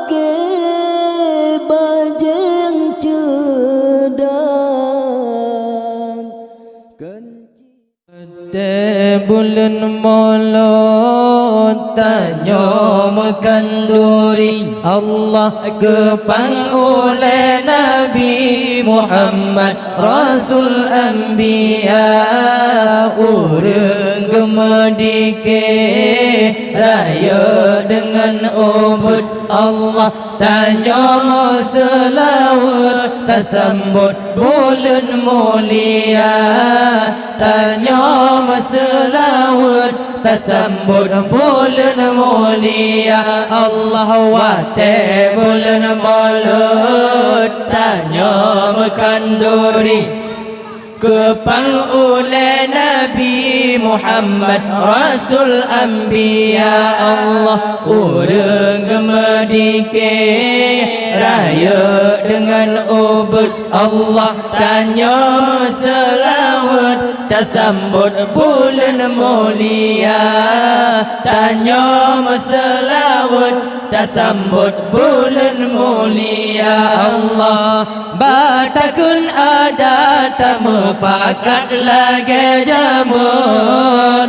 ke bajeng cedang te bulan molot tanya makan duri Allah kepang oleh Nabi Muhammad Rasul Anbiya urang gemedike raya dengan ubud Allah tanya selawat tersambut bulan mulia tanya selawat tersambut bulan mulia Allah wate bulan malut tanya makan duri kepang oleh Nabi Muhammad Rasul Anbiya Allah urang gemedike raya dengan ubud Allah tanya selawat tersambut bulan mulia tanya selawat tersambut bulan mulia Allah batakun ada tamu pakat lagi jamun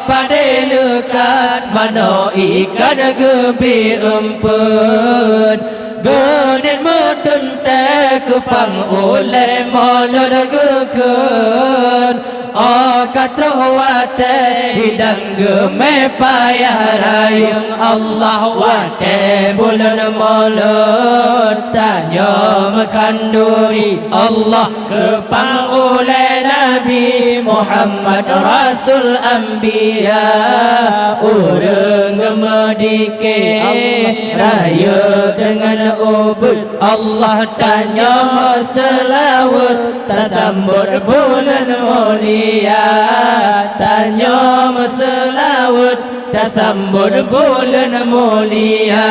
pada lekat mana ikan gebi empun genin mutun kepang oleh malu dagukun katrawate hidang geme payah rayung Allah wate bulan malut tanya makan duri Allah kepang oleh Nabi Muhammad Rasul Anbiya urang gemedike raya dengan ubud Allah tanya selawat tersambut bulan mulia tanya selawat tersambut bulan mulia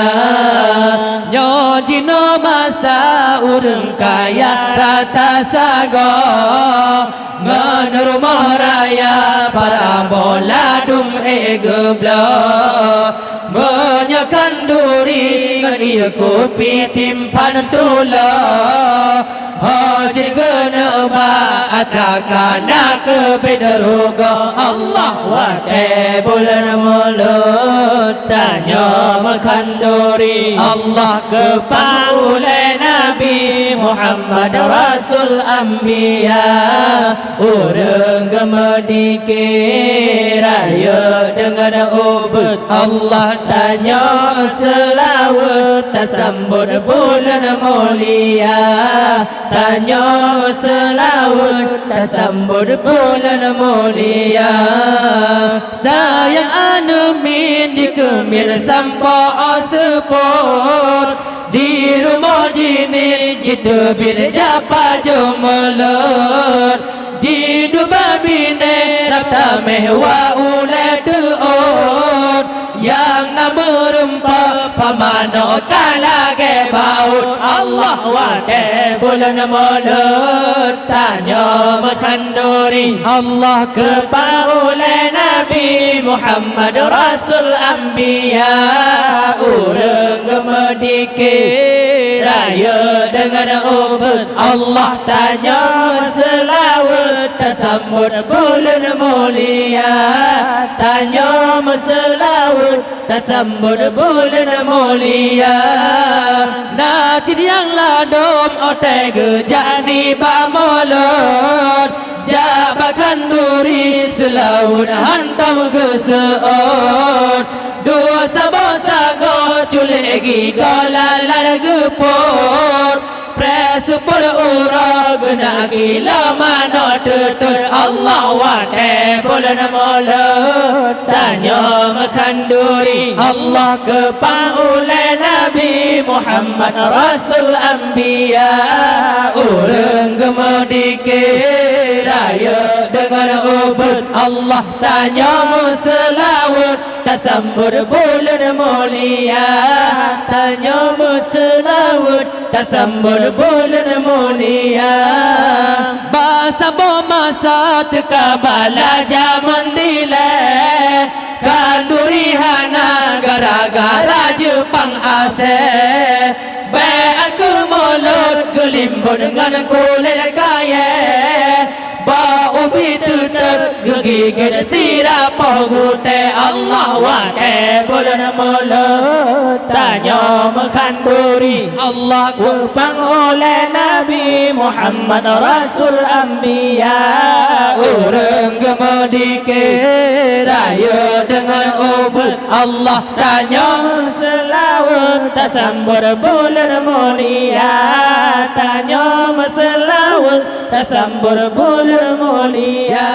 nyo jino masa urang kaya rata sago ngan rumah raya para bola dum gebla menyakan duri ngan ia kopi timpan tula hajir kena atakana ke bedaruga Allah wate bulan mulut tanya makan duri Allah kepang oleh Nabi Muhammad Rasul Anbiya urang gemedike raya dengan ubud Allah tanya selawat tersambut bulan mulia tanya selawat tersambut bulan mulia sayang anumin di kemil sampai sepot di rumah dini jitu bin japa jomelot di dua bine rapta mehwa ule tuot yang nama rempah pamano kalage baut Allah wate bulan mulut tanya makan duri Allah kepang oleh Nabi Muhammad Rasul Anbiya urang gemedike raya dengan ubud Allah tanya selawat tersambut bulan mulia tanya selawat tersambut bulan mulia najid yang ladom otai gejak di bamolut jabakan duri selawat hantam ke seot dua sabosa go culegi golala gepor presupur ura guna gila mana tutur Allah wate bulan mulut tanya makan duri Allah kepang oleh Nabi Muhammad Rasul Anbiya urang gemedike raya dengan ubud Allah tanya selawat tersambut bulan mulia tanya selawat tersambut bulan mulia sabo masa teka bala jaman dile kanduri hana gara-gara Jepang ase be aku mulut gelimbun dengan kulit kaya ba ubi tutup gigit sirap pohgute Allah wate bulan mulut tanya mekanduri Allah kupang oleh Nabi Muhammad Rasul Anbiya orang gemedike raya dengan ubud Allah tanya selawat tak sambur bulan mulia tanya selawat tak sambur bulan mulia